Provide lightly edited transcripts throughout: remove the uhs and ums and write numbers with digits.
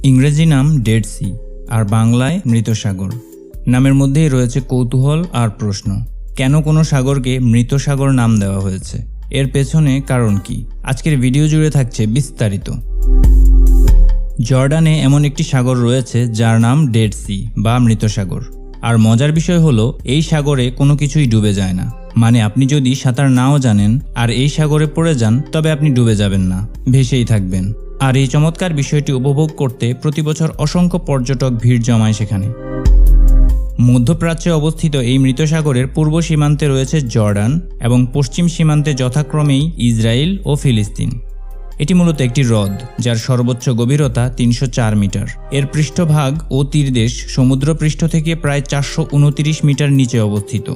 ইংরেজি নাম dead C আর বাংলায় মৃত সাগর। নামের মধ্যেই রয়েছে কৌতূহল আর প্রশ্ন। কেন কোনো সাগরকে মৃত সাগর নাম দেওয়া হয়েছে? এর পেছনে কারণ কি? আজকের ভিডিও জুড়ে থাকছে বিস্তারিত। জর্ডানে এমন একটি সাগর রয়েছে যার নাম ডেড সি বা মৃত সাগর। আর মজার বিষয় হলো এই সাগরে কোনো কিছুই ডুবে যায় না। মানে আপনি যদি সাঁতার নাও জানেন আর এই সাগরে পড়ে যান তবে আপনি ডুবে যাবেন না, ভেসেই থাকবেন। আর এই চমৎকার বিষয়টি উপভোগ করতে প্রতি বছর অসংখ্য পর্যটক ভিড় জমায় সেখানে। মধ্যপ্রাচ্যে অবস্থিত এই মৃত সাগরের পূর্ব সীমান্তে রয়েছে জর্ডান এবং পশ্চিম সীমান্তে যথাক্রমেই ইসরায়েল ও ফিলিস্তিন। এটি মূলত একটি হ্রদ যার সর্বোচ্চ গভীরতা ৩০৪ মিটার। এর পৃষ্ঠভাগ ও তীরদেশ সমুদ্রপৃষ্ঠ থেকে প্রায় ৪২৯ মিটার নিচে অবস্থিত।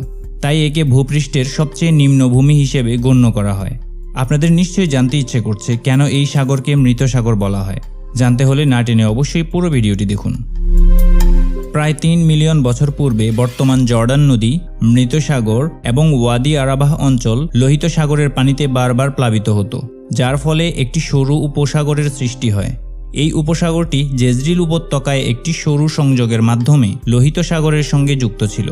তাই একে ভূপৃষ্ঠের সবচেয়ে নিম্ন ভূমি হিসেবে গণ্য করা হয়। আপনাদের নিশ্চয়ই জানতে ইচ্ছে করছে কেন এই সাগরকে মৃত সাগর বলা হয়। জানতে হলে না টেনে অবশ্যই পুরো ভিডিওটি দেখুন। প্রায় ৩ মিলিয়ন বছর পূর্বে বর্তমান জর্ডান নদী, মৃত সাগর এবং ওয়াদি আরাবাহ অঞ্চল লোহিত সাগরের পানিতে বারবার প্লাবিত হতো, যার ফলে একটি সরু উপসাগরের সৃষ্টি হয়। এই উপসাগরটি জেজরিল উপত্যকায় একটি সরু সংযোগের মাধ্যমে লোহিত সাগরের সঙ্গে যুক্ত ছিল।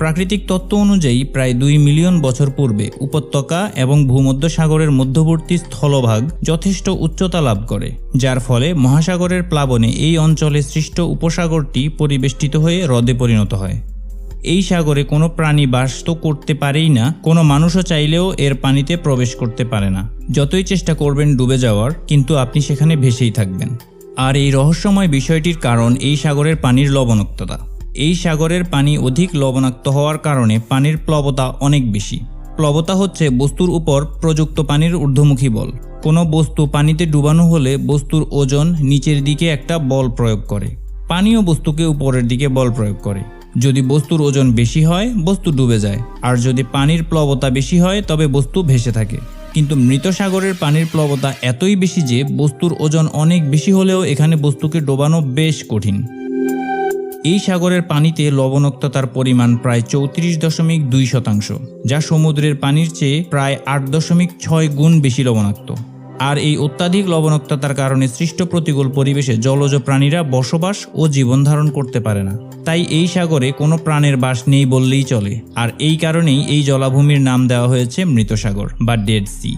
প্রাকৃতিক তত্ত্ব অনুযায়ী প্রায় ২ মিলিয়ন বছর পূর্বে উপত্যকা এবং ভূমধ্যসাগরের মধ্যবর্তী স্থলভাগ যথেষ্ট উচ্চতা লাভ করে, যার ফলে মহাসাগরের প্লাবনে এই অঞ্চলে সৃষ্ট উপসাগরটি পরিবেষ্টিত হয়ে হ্রদে পরিণত হয়। এই সাগরে কোনো প্রাণী বাস তো করতে পারেই না, কোনো মানুষও চাইলেও এর পানিতে প্রবেশ করতে পারে না। যতই চেষ্টা করবেন ডুবে যাওয়ার, কিন্তু আপনি সেখানে ভেসেই থাকবেন। আর এই রহস্যময় বিষয়টির কারণ এই সাগরের পানির লবণাক্ততা। এই সাগরের পানি অধিক লবণাক্ত হওয়ার কারণে পানির প্লবতা অনেক বেশি। প্লবতা হচ্ছে বস্তুর উপর প্রযুক্ত পানির ঊর্ধ্বমুখী বল। কোনো বস্তু পানিতে ডুবানো হলে বস্তুর ওজন নিচের দিকে একটা বল প্রয়োগ করে, পানীয় বস্তুকে উপরের দিকে বল প্রয়োগ করে। যদি বস্তুর ওজন বেশি হয় বস্তু ডুবে যায়, আর যদি পানির প্লবতা বেশি হয় তবে বস্তু ভেসে থাকে। কিন্তু মৃত সাগরের পানির প্লবতা এতই বেশি যে বস্তুর ওজন অনেক বেশি হলেও এখানে বস্তুকে ডোবানো বেশ কঠিন। এই সাগরের পানিতে লবণাক্ততার পরিমাণ প্রায় ৩৪.২%, যা সমুদ্রের পানির চেয়ে প্রায় ৮.৬ গুণ বেশি লবণাক্ত। আর এই অত্যাধিক লবণাক্ততার কারণে সৃষ্ট প্রতিকূল পরিবেশে জলজ প্রাণীরা বসবাস ও জীবন ধারণ করতে পারে না। তাই এই সাগরে কোনো প্রাণের বাস নেই বললেই চলে। আর এই কারণেই এই জলাভূমির নাম দেওয়া হয়েছে মৃত সাগর বা ডেড সি।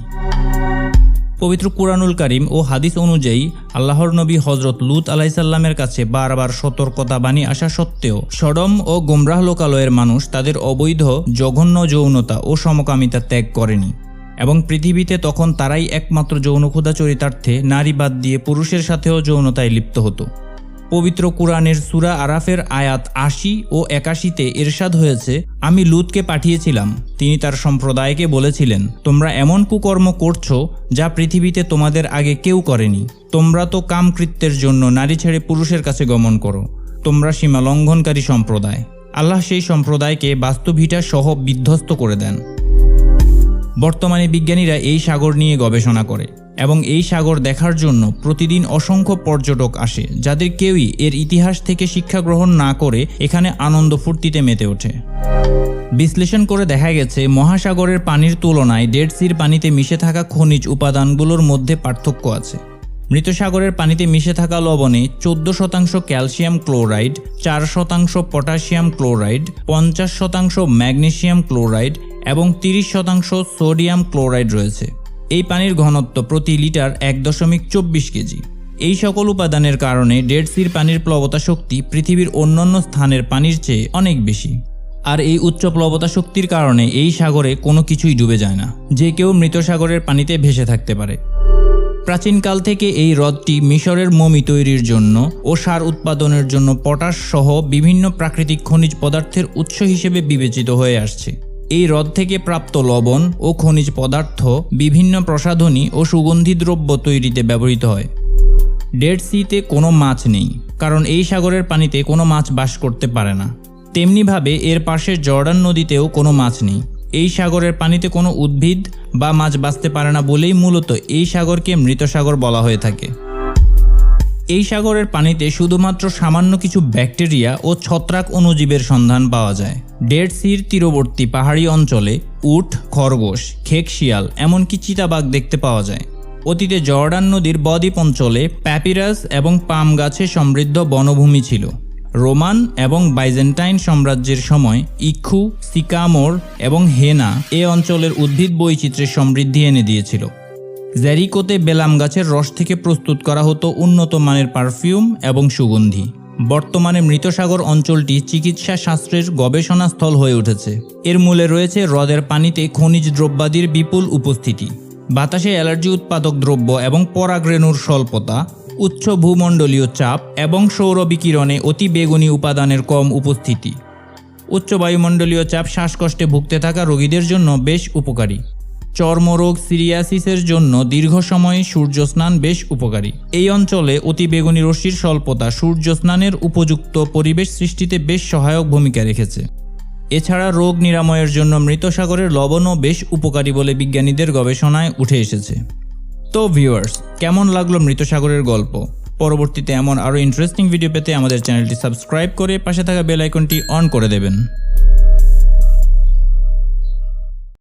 পবিত্র কুরআনুল কারীম ও হাদিস অনুযায়ী আল্লাহর নবী হযরত লূত আলাইহিসসালামের কাছে বারবার সতর্কতা বাণী আসা সত্ত্বেও সদম ও গোমরাহ লোকালয়ের মানুষ তাদের অবৈধ জঘন্য যৌনতা ও সমকামিতা ত্যাগ করেনি, এবং পৃথিবীতে তখন তারাই একমাত্র যৌনক্ষুধা চরিতার্থে নারী বাদ দিয়ে পুরুষের সাথেও যৌনতায় লিপ্ত হতো। পবিত্র কুরআনের সূরা আরাফের আয়াত ৮০ ও ৮১-তে ইরশাদ হয়েছে, আমি লূতকে পাঠিয়েছিলাম, তিনি তার সম্প্রদায়কে বলেছিলেন, তোমরা এমন কুকর্ম করছো যা পৃথিবীতে তোমাদের আগে কেউ করেনি। তোমরা তো কামকৃত্যের জন্য নারী ছেড়ে পুরুষের কাছে গমন করো। তোমরা সীমা লঙ্ঘনকারী সম্প্রদায়। আল্লাহ সেই সম্প্রদায়কে বাস্তুভিটা সহ বিধ্বস্ত করে দেন। বর্তমানে বিজ্ঞানীরা এই সাগর নিয়ে গবেষণা করে এবং এই সাগর দেখার জন্য প্রতিদিন অসংখ্য পর্যটক আসে, যাদের কেউই এর ইতিহাস থেকে শিক্ষা গ্রহণ না করে এখানে আনন্দ ফুর্তিতে মেতে ওঠে। বিশ্লেষণ করে দেখা গেছে মহাসাগরের পানির তুলনায় ডেড সির পানিতে মিশে থাকা খনিজ উপাদানগুলোর মধ্যে পার্থক্য আছে। মৃত সাগরের পানিতে মিশে থাকা লবণে 14% calcium chloride, 4% potassium chloride, 50% magnesium chloride এবং 30% সোডিয়াম ক্লোরাইড রয়েছে। এই পানির ঘনত্ব প্রতি লিটার ১.২৪ কেজি। এই সকল উপাদানের কারণে ডেড সির পানির প্লবতা শক্তি পৃথিবীর অন্যান্য স্থানের পানির চেয়ে অনেক বেশি। আর এই উচ্চ প্লবতা শক্তির কারণে এই সাগরে কোনো কিছুই ডুবে যায় না, যে কেউ মৃত সাগরের পানিতে ভেসে থাকতে পারে। প্রাচীনকাল থেকে এই হ্রদটি মিশরের মমি তৈরির জন্য ও সার উৎপাদনের জন্য পটাশ সহ বিভিন্ন প্রাকৃতিক খনিজ পদার্থের উৎস হিসেবে বিবেচিত হয়ে আসছে। এই হ্রদ থেকে প্রাপ্ত লবণ ও খনিজ পদার্থ বিভিন্ন প্রসাধনী ও সুগন্ধি দ্রব্য তৈরিতে ব্যবহৃত হয়। ডেড সিতে কোনো মাছ নেই, কারণ এই সাগরের পানিতে কোনো মাছ বাস করতে পারে না। তেমনিভাবে এর পাশে জর্ডান নদীতেও কোনো মাছ নেই। এই সাগরের পানিতে কোনো উদ্ভিদ বা মাছ বাঁচতে পারে না বলেই মূলত এই সাগরকে মৃত সাগর বলা হয়ে থাকে। এই সাগরের পানিতে শুধুমাত্র সামান্য কিছু ব্যাকটেরিয়া ও ছত্রাক অণুজীবের সন্ধান পাওয়া যায়। ডেড সির তীরবর্তী পাহাড়ি অঞ্চলে উট, খরগোশ, খেক শিয়াল এমনকি চিতাবাঘ দেখতে পাওয়া যায়। অতীতে জর্ডান নদীর বদ্বীপ অঞ্চলে প্যাপিরাস এবং পাম গাছে সমৃদ্ধ বনভূমি ছিল। রোমান এবং বাইজেন্টাইন সাম্রাজ্যের সময় ইক্ষু, সিকামোর এবং হেনা এ অঞ্চলের উদ্ভিদ বৈচিত্র্যের সমৃদ্ধি এনে দিয়েছিল। জেরিকোতে বেলাম গাছের রস থেকে প্রস্তুত করা হতো উন্নত মানের পারফিউম এবং সুগন্ধি। বর্তমানে মৃতসাগর অঞ্চলটি চিকিৎসা শাস্ত্রের গবেষণাস্থল হয়ে উঠেছে। এর মূলে রয়েছে হ্রদের পানিতে খনিজ দ্রব্যাদির বিপুল উপস্থিতি, বাতাসে অ্যালার্জি উৎপাদক দ্রব্য এবং পরাগরেণুর স্বল্পতা, উচ্চ ভূমণ্ডলীয় চাপ এবং সৌর বিকিরণে অতি বেগুনি উপাদানের কম উপস্থিতি। উচ্চ বায়ুমণ্ডলীয় চাপ শ্বাসকষ্টে ভুগতে থাকা রোগীদের জন্য বেশ উপকারী। চর্মরোগ, সিরিয়াসিসের জন্য দীর্ঘ সময় সূর্য স্নান বেশ উপকারী। এই অঞ্চলে অতি বেগুনি রশ্মির স্বল্পতা সূর্য স্নানের উপযুক্ত পরিবেশ সৃষ্টিতে বেশ সহায়ক ভূমিকা রেখেছে। এছাড়া রোগ নিরাময়ের জন্য মৃতসাগরের লবণও বেশ উপকারী বলে বিজ্ঞানীদের গবেষণায় উঠে এসেছে। তো ভিউয়ার্স, কেমন লাগলো মৃতসাগরের গল্প? পরবর্তীতে এমন আরও ইন্টারেস্টিং ভিডিও পেতে আমাদের চ্যানেলটি সাবস্ক্রাইব করে পাশে থাকা বেল আইকনটি অন করে দেবেন।